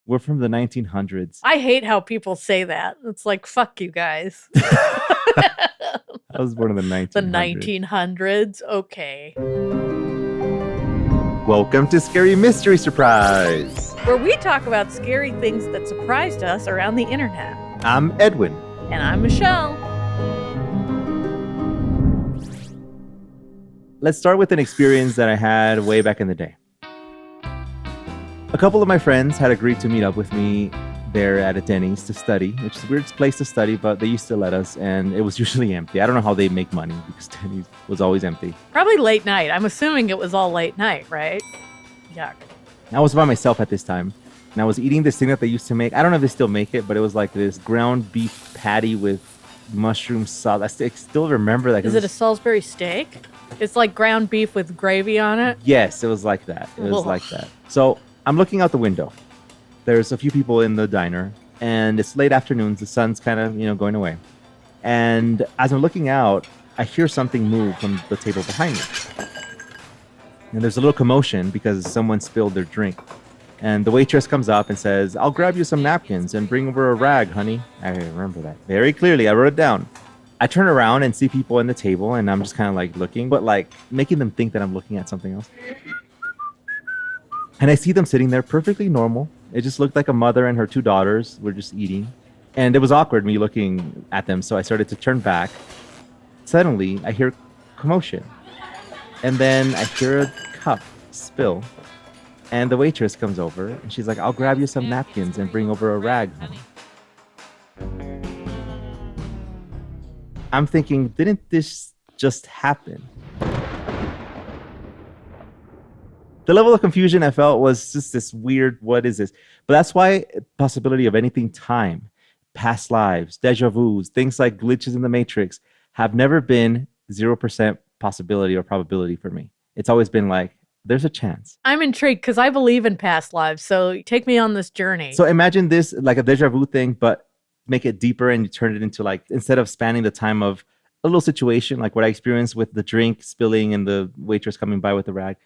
We're from the 1900s. I hate how people say that. It's like, fuck you guys. I was born in the 1900s. The 1900s? Okay. Welcome to Scary Mystery Surprise, where we talk about scary things that surprised us around the internet. I'm Edwin. And I'm Michelle. Let's start with an experience that I had way back in the day. A couple of my friends had agreed to meet up with me there at a Denny's to study, which is a weird place to study, but they used to let us, and it was usually empty. I don't know how they make money because Denny's was always empty. Probably late night. I'm assuming it was all late night, right? Yuck. I was by myself at this time, and I was eating this thing that they used to make. I don't know if they still make it, but it was like this ground beef patty with mushroom sauce. I still remember that. Is it a Salisbury steak? It's like ground beef with gravy on it? Yes, it was like that. It was like that. So I'm looking out the window. There's a few people in the diner, and it's late afternoon. The sun's kind of, going away. And as I'm looking out, I hear something move from the table behind me. And there's a little commotion because someone spilled their drink. And the waitress comes up and says, "I'll grab you some napkins and bring over a rag, honey." I remember that very clearly. I wrote it down. I turn around and see people in the table, and I'm just kind of like looking, but like making them think that I'm looking at something else. And I see them sitting there perfectly normal. It just looked like a mother and her two daughters were just eating. And it was awkward me looking at them, so I started to turn back. Suddenly, I hear commotion. And then I hear a cup spill. And the waitress comes over, and she's like, "I'll grab you some napkins and bring over a rag, honey." I'm thinking, didn't this just happen? The level of confusion I felt was just this weird, what is this? But that's why possibility of anything time, past lives, deja vus, things like glitches in the Matrix have never been 0% possibility or probability for me. It's always been like, there's a chance. I'm intrigued because I believe in past lives. So take me on this journey. So imagine this like a deja vu thing, but make it deeper and you turn it into like, instead of spanning the time of a little situation, like what I experienced with the drink spilling and the waitress coming by with the rag.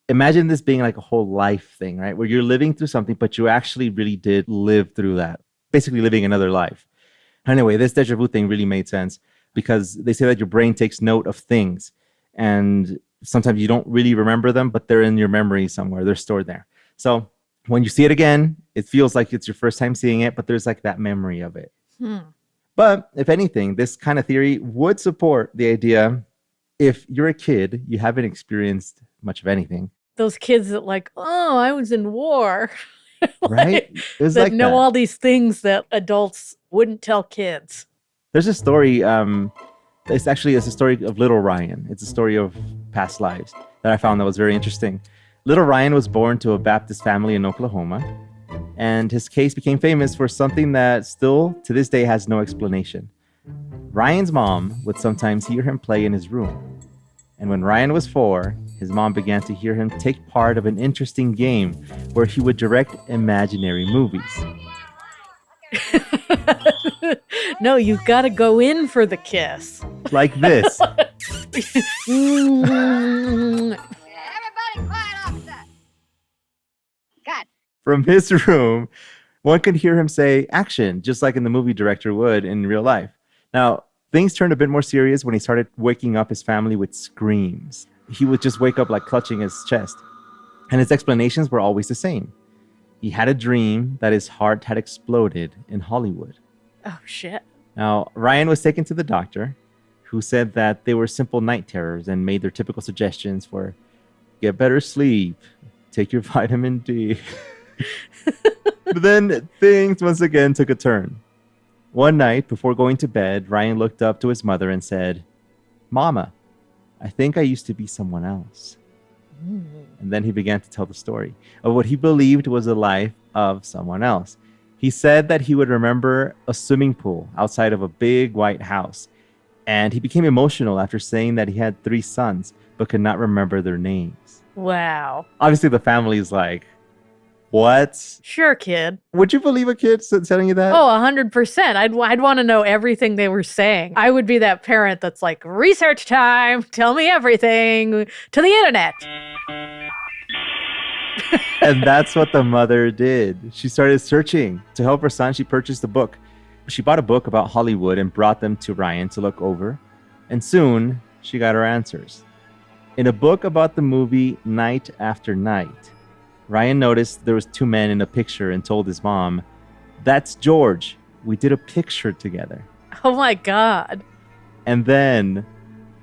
Imagine this being like a whole life thing, right? Where you're living through something, but you actually really did live through that. Basically living another life. Anyway, this deja vu thing really made sense because they say that your brain takes note of things. And sometimes you don't really remember them, but they're in your memory somewhere. They're stored there. So when you see it again, it feels like it's your first time seeing it, but there's like that memory of it. But if anything, this kind of theory would support the idea if you're a kid, you haven't experienced much of anything. Those kids that like, oh, I was in war. Right? It was that like know that. all these things that adults wouldn't tell kids. There's a story, it's a story of little Ryan. It's a story of past lives that I found that was very interesting. Little Ryan was born to a Baptist family in Oklahoma, and his case became famous for something that still to this day has no explanation. Ryan's mom would sometimes hear him play in his room. And when Ryan was 4, his mom began to hear him take part of an interesting game where he would direct imaginary movies. No, you've got to go in for the kiss. Like this. Everybody quiet off that. God. From his room, one could hear him say action, just like in the movie director would in real life. Now, things turned a bit more serious when he started waking up his family with screams. He would just wake up like clutching his chest. And his explanations were always the same. He had a dream that his heart had exploded in Hollywood. Oh, shit. Now, Ryan was taken to the doctor, who said that they were simple night terrors and made their typical suggestions for get better sleep, take your vitamin D. But then things once again took a turn. One night, before going to bed, Ryan looked up to his mother and said, "Mama, I think I used to be someone else." And then he began to tell the story of what he believed was the life of someone else. He said that he would remember a swimming pool outside of a big white house. And he became emotional after saying that he had 3 sons, but could not remember their names. Wow. Obviously, the family's like, what? Sure, kid. Would you believe a kid telling you that? Oh, 100%. I'd want to know everything they were saying. I would be that parent that's like, research time, tell me everything, to the internet. And that's what the mother did. She started searching. To help her son, she purchased a book. She bought a book about Hollywood and brought them to Ryan to look over. And soon, she got her answers. In a book about the movie Night After Night, Ryan noticed there was 2 men in a picture and told his mom, "That's George. We did a picture together." Oh my God. And then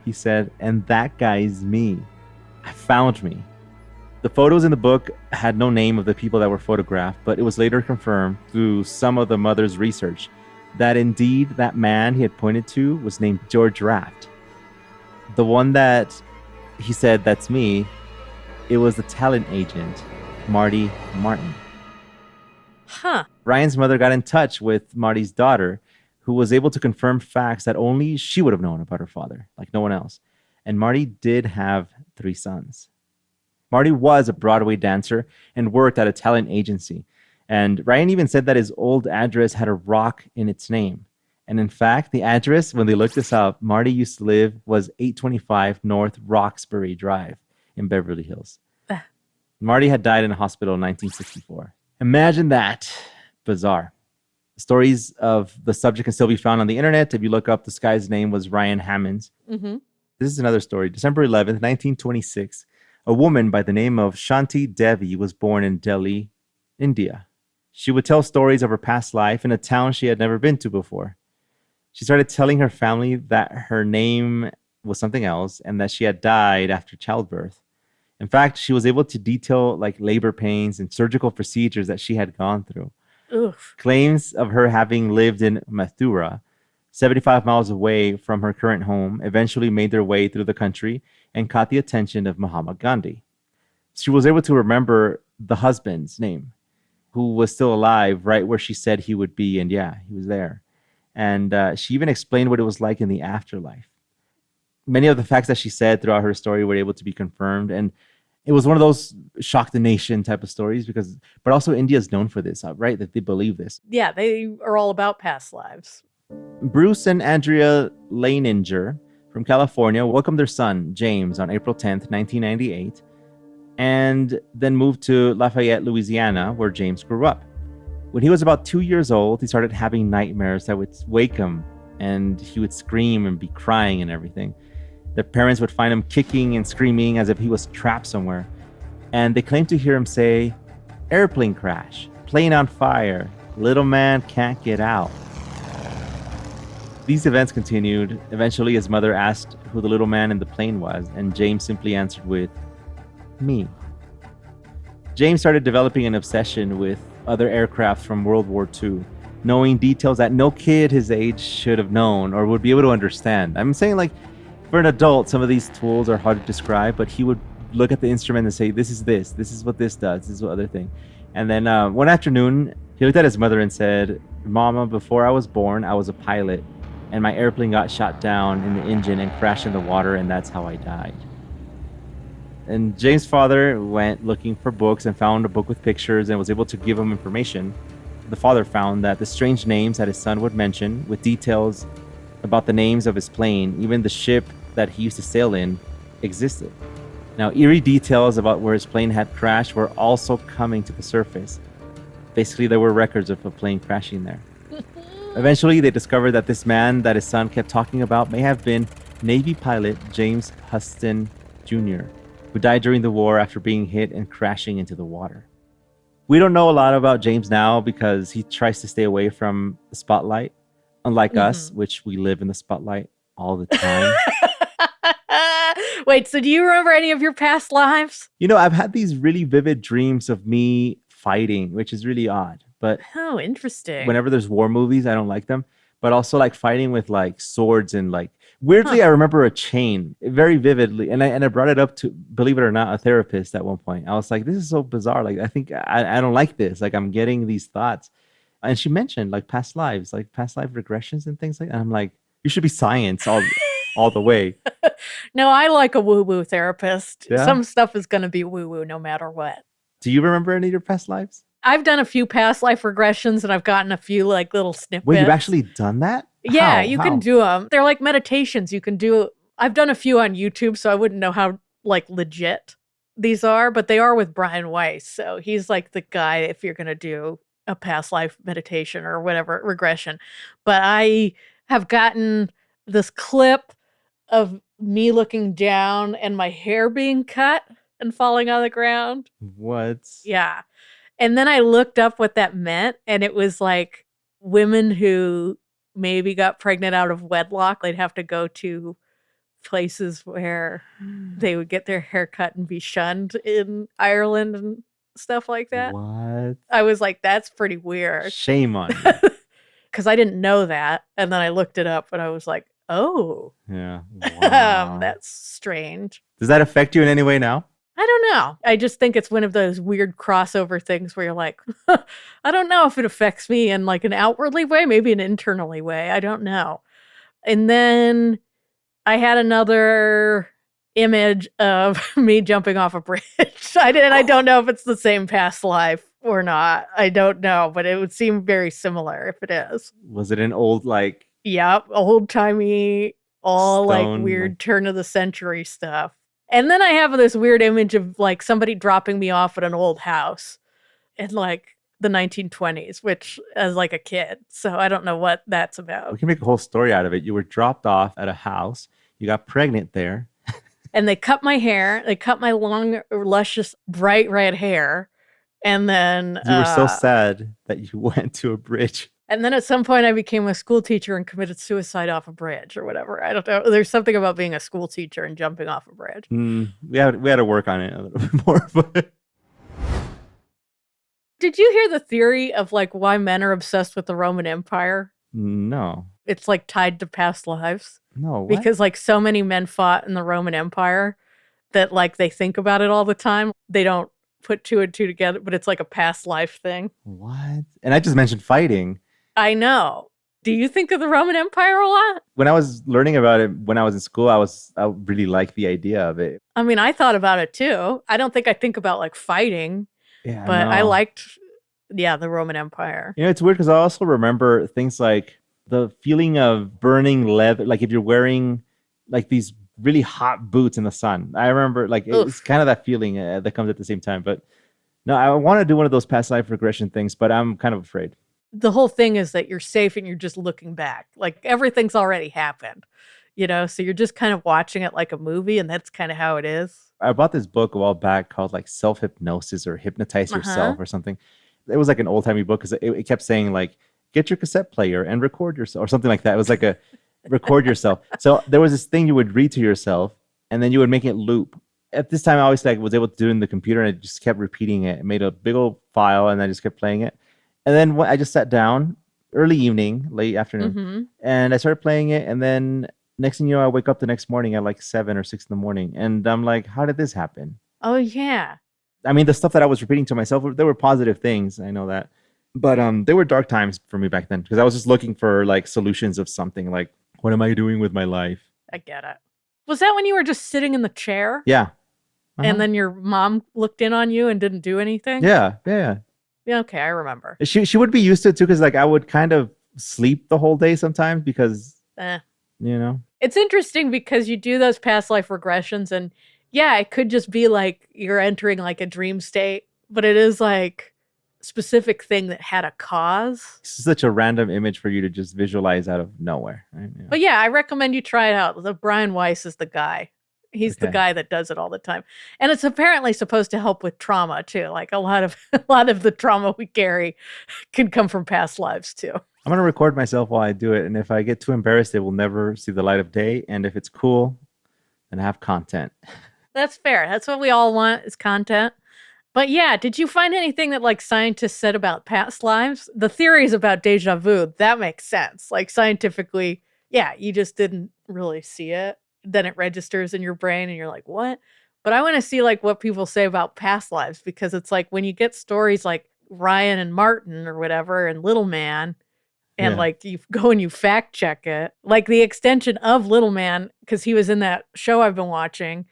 he said, "And that guy's me. I found me." The photos in the book had no name of the people that were photographed, but it was later confirmed through some of the mother's research that indeed that man he had pointed to was named George Raft. The one that he said, "That's me," it was the talent agent, Marty Martin. Huh. Ryan's mother got in touch with Marty's daughter, who was able to confirm facts that only she would have known about her father, like no one else. And Marty did have 3 sons. Marty was a Broadway dancer and worked at a talent agency. And Ryan even said that his old address had a rock in its name. And in fact, the address, when they looked this up, Marty used to live was 825 North Roxbury Drive in Beverly Hills. Marty had died in a hospital in 1964. Imagine that. Bizarre. Stories of the subject can still be found on the internet. If you look up, this guy's name was Ryan Hammonds. Mm-hmm. This is another story. December 11th, 1926, a woman by the name of Shanti Devi was born in Delhi, India. She would tell stories of her past life in a town she had never been to before. She started telling her family that her name was something else and that she had died after childbirth. In fact, she was able to detail like labor pains and surgical procedures that she had gone through. Oof. Claims of her having lived in Mathura, 75 miles away from her current home, eventually made their way through the country and caught the attention of Mahatma Gandhi. She was able to remember the husband's name, who was still alive right where she said he would be. And yeah, he was there. And she even explained what it was like in the afterlife. Many of the facts that she said throughout her story were able to be confirmed. And it was one of those shock the nation type of stories but also India is known for this, right? That they believe this. Yeah, they are all about past lives. Bruce and Andrea Leininger from California welcomed their son, James, on April 10th, 1998, and then moved to Lafayette, Louisiana, where James grew up. When he was about 2 years old, he started having nightmares that would wake him, and he would scream and be crying and everything. The parents would find him kicking and screaming as if he was trapped somewhere. And they claimed to hear him say, "Airplane crash, plane on fire, little man can't get out." These events continued. Eventually, his mother asked who the little man in the plane was, and James simply answered with, "Me." James started developing an obsession with other aircraft from World War II, knowing details that no kid his age should have known or would be able to understand. I'm saying, like, for an adult, some of these tools are hard to describe, but he would look at the instrument and say, this is what this does, this is what other thing. And then one afternoon, he looked at his mother and said, "Mama, before I was born, I was a pilot, and my airplane got shot down in the engine and crashed in the water, and that's how I died." And James' father went looking for books and found a book with pictures and was able to give him information. The father found that the strange names that his son would mention, with details about the names of his plane, even the ship that he used to sail in, existed. Now, eerie details about where his plane had crashed were also coming to the surface. Basically, there were records of a plane crashing there. Eventually, they discovered that this man that his son kept talking about may have been Navy pilot James Huston Jr., who died during the war after being hit and crashing into the water. We don't know a lot about James now because he tries to stay away from the spotlight, unlike us, which we live in the spotlight all the time. Wait, so do you remember any of your past lives? You know, I've had these really vivid dreams of me fighting, which is really odd. But Oh, interesting. whenever there's war movies, I don't like them. But also like fighting with like swords and like weirdly, I remember a chain very vividly. And I brought it up to, believe it or not, a therapist at one point. I was like, this is so bizarre. Like, I think I don't like this. Like, I'm getting these thoughts. And she mentioned like past lives, like past life regressions and things like that. And I'm like, you should be science all the way. No, I like a woo-woo therapist. Yeah? Some stuff is going to be woo-woo no matter what. Do you remember any of your past lives? I've done a few past life regressions and I've gotten a few like little snippets. Wait, you've actually done that? Yeah, How? you How? can do them. They're like meditations. You can do. I've done a few on YouTube, so I wouldn't know how like legit these are, but they are with Brian Weiss. So he's like the guy if you're going to do a past life meditation or whatever, regression. But I have gotten this clip of me looking down and my hair being cut and falling on the ground. What? Yeah. And then I looked up what that meant, and it was like women who maybe got pregnant out of wedlock, they'd have to go to places where they would get their hair cut and be shunned in Ireland and stuff like that. What? I was like, that's pretty weird. Shame on you. Because I didn't know that. And then I looked it up and I was like, oh, Yeah. Wow. that's strange. Does that affect you in any way now? I don't know. I just think it's one of those weird crossover things where you're like, I don't know if it affects me in like an outwardly way, maybe an internally way. I don't know. And then I had another image of me jumping off a bridge. I don't know if it's the same past life or not. I don't know, but it would seem very similar if it is. Was it an old like? Yep, old timey, all Stone, like weird turn of the century stuff. And then I have this weird image of like somebody dropping me off at an old house in like the 1920s, which as like a kid. So I don't know what that's We about. can make a whole story out of it. You were dropped off at a house. You got pregnant there. And they cut my hair. They cut my long, luscious, bright red hair. And then You were so sad that you went to a bridge. And then at some point I became a school teacher and committed suicide off a bridge or whatever. I don't know. There's something about being a school teacher and jumping off a bridge. We had to work on it a little bit more. But Did you hear the theory of like why men are obsessed with the Roman Empire? no, It's like tied to past lives no. What? because like so many men fought in the Roman Empire that like they think about it all the time. They don't put two and two together, but it's like a past life thing. What? And I just mentioned fighting. I know. Do you think of the Roman Empire a lot? When I was learning about it when I was in school, I really liked the idea of it. I mean, I thought about it too. I don't think I think about like fighting, Yeah, but I no. liked, the Roman Empire. You know, it's weird because I also remember things like the feeling of burning leather, like if you're wearing like these really hot boots in the sun. I remember like it's Oof. kind of that feeling that comes at the same time. But no, I want to do one of those past life regression things, but I'm kind of afraid. The whole thing is that you're safe and you're just looking back. Like everything's already happened, so you're just kind of watching it like a movie, and that's kind of how it is. I bought this book a while back called like Self-Hypnosis or Hypnotize Yourself or something. It was like an old timey book because it kept saying like, get your cassette player and record yourself or something like that. It was like a record yourself. So there was this thing you would read to yourself and then you would make it loop. At this time, I always was able to do it in the computer and I just kept repeating it. It made a big old file and I just kept playing it. And then I just sat down early evening, late afternoon, Mm-hmm. and I started playing it. And then next thing you know, I wake up the next morning at like 7 or 6 in the morning. And I'm like, how did this happen? Oh, yeah. I mean, the stuff that I was repeating to myself, there were positive things. I know that. But they were dark times for me back then because I was just looking for like solutions of something like, what am I doing with my life? I get it. Was that when you were just sitting in the chair? Yeah. Uh-huh. And then your mom looked in on you and didn't do anything? Yeah. Yeah, okay, I remember. She would be used to it too because like I would kind of sleep the whole day sometimes because, Eh. It's It's interesting because you do those past life regressions and yeah, it could just be like you're entering like a dream state, but it is like a specific thing that had a cause. such a random image for you to just visualize out of nowhere. Right? Yeah. But yeah, I recommend you try it out. The Brian Weiss is the guy. He's the Okay. guy that does it all the time. And it's apparently supposed to help with trauma too. Like a lot of the trauma we carry can come from past lives too. I'm going to record myself while I do it. And if I get too embarrassed, it will never see the light of day. And if it's cool, then I have content. That's fair. That's what we all want is content. But yeah, did you find anything that like scientists said about past lives? The theories about deja vu, that makes sense. Like scientifically, yeah, you just didn't really see it. Then it registers in your brain and you're like, what? But I want to see like what people say about past lives because it's like when you get stories like Ryan and Martin or whatever and Little Man and Yeah. like you go and you fact check it, like the extension of Little Man, because he was in that show I've been watching,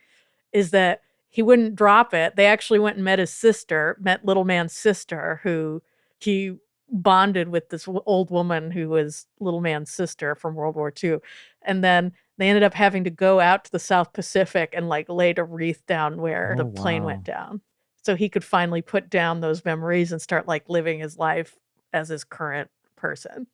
is that he wouldn't drop it. They actually went and met Little Man's sister, who he bonded with this old woman who was little man's sister from World War II. And then they ended up having to go out to the South Pacific and like laid a wreath down where the plane wow. went down. So he could finally put down those memories and start like living his life as his current person.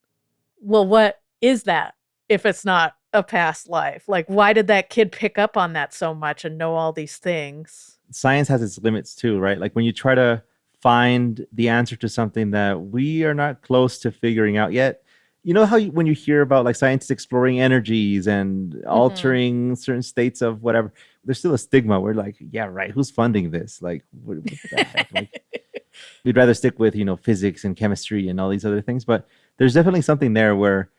Well, what is that if it's not a past life? Like, why did that kid pick up on that so much and know all these things? Science has its limits too, right? Like when you try to find the answer to something that we are not close to figuring out yet. You know how when you hear about like scientists exploring energies and altering certain states of whatever, there's still a stigma. We're like, yeah, right. Who's funding this? Like, what the heck? Like, we'd rather stick with, physics and chemistry and all these other things. But there's definitely something there where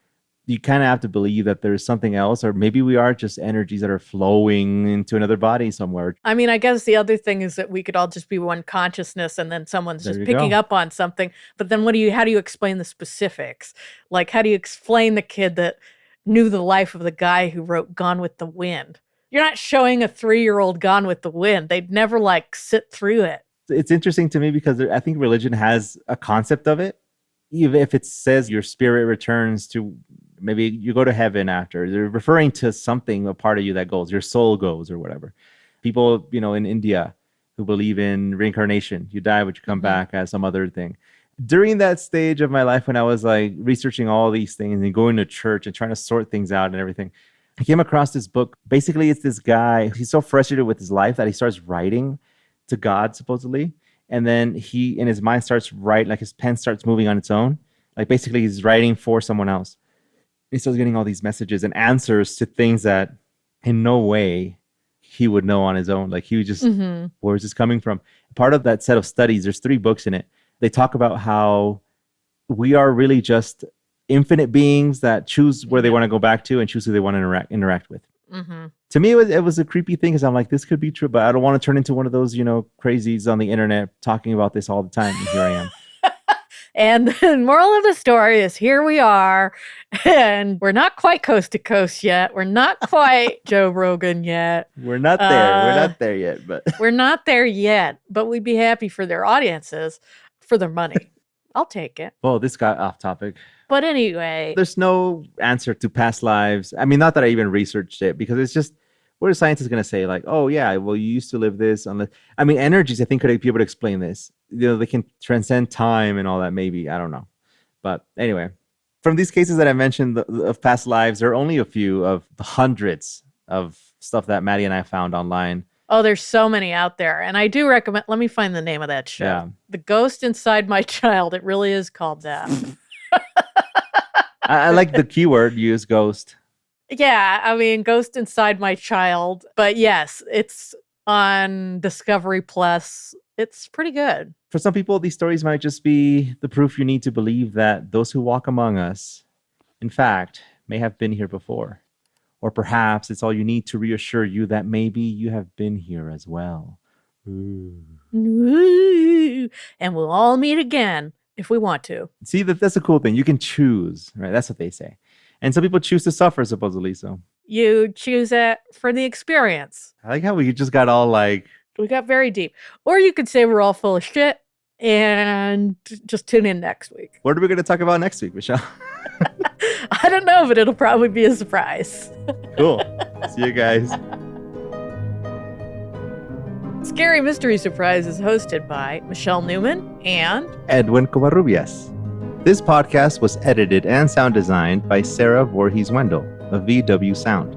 you kind of have to believe that there's something else, or maybe we are just energies that are flowing into another body somewhere. I mean, I guess the other thing is that we could all just be one consciousness and then someone's There just you picking go. up on something. But then how do you explain the specifics? Like, how do you explain the kid that knew the life of the guy who wrote Gone with the Wind? You're not showing a 3-year-old Gone with the Wind. They'd never like sit through it. It's interesting to me because I think religion has a concept of it. Even if it says your spirit returns to, maybe you go to heaven after, they're referring to something, a part of you that goes, your soul goes or whatever. People, in India who believe in reincarnation, you die, but you come back as some other thing. During that stage of my life when I was like researching all these things and going to church and trying to sort things out and everything, I came across this book. Basically, it's this guy, he's so frustrated with his life that he starts writing to God, supposedly. And then he, in his mind, starts writing, like his pen starts moving on its own. Like basically he's writing for someone else. He starts getting all these messages and answers to things that in no way he would know on his own. Like he would just, where is this coming from? Part of that set of studies, there's 3 books in it. They talk about how we are really just infinite beings that choose where they want to go back to and choose who they want to interact with. To me, it was a creepy thing because I'm like, this could be true, but I don't want to turn into one of those, crazies on the internet talking about this all the time. And here I am. And the moral of the story is here we are, and we're not quite coast to coast yet. We're not quite Joe Rogan yet. We're not there. We're not there yet, but we're not there yet. But we'd be happy for their audiences, for their money. I'll take it. Well, this got off topic. But anyway, there's no answer to past lives. I mean, not that I even researched it, because it's just, what are scientists going to say? Like, oh yeah, well, you used to live this. Energies, I think, could be able to explain this. They can transcend time and all that, maybe. I don't know. But anyway, from these cases that I mentioned of past lives, there are only a few of the hundreds of stuff that Maddie and I found online. Oh, there's so many out there. And I do recommend, let me find the name of that show. Yeah. The Ghost Inside My Child. It really is called that. I like the keyword used, ghost. Yeah, I mean, Ghost Inside My Child. But yes, it's on Discovery Plus. It's pretty good. For some people, these stories might just be the proof you need to believe that those who walk among us, in fact, may have been here before. Or perhaps it's all you need to reassure you that maybe you have been here as well. Ooh. Ooh. And we'll all meet again if we want to. See, that's a cool thing. You can choose, right? That's what they say. And some people choose to suffer, supposedly. So you choose it for the experience. I like how we just got all like... We got very deep. Or you could say we're all full of shit and just tune in next week. What are we going to talk about next week, Michelle? I don't know, but it'll probably be a surprise. Cool. See you guys. Scary Mystery Surprise is hosted by Michelle Newman and Edwin Covarrubias. This podcast was edited and sound designed by Sarah Vorhees Wendel of VW Sound.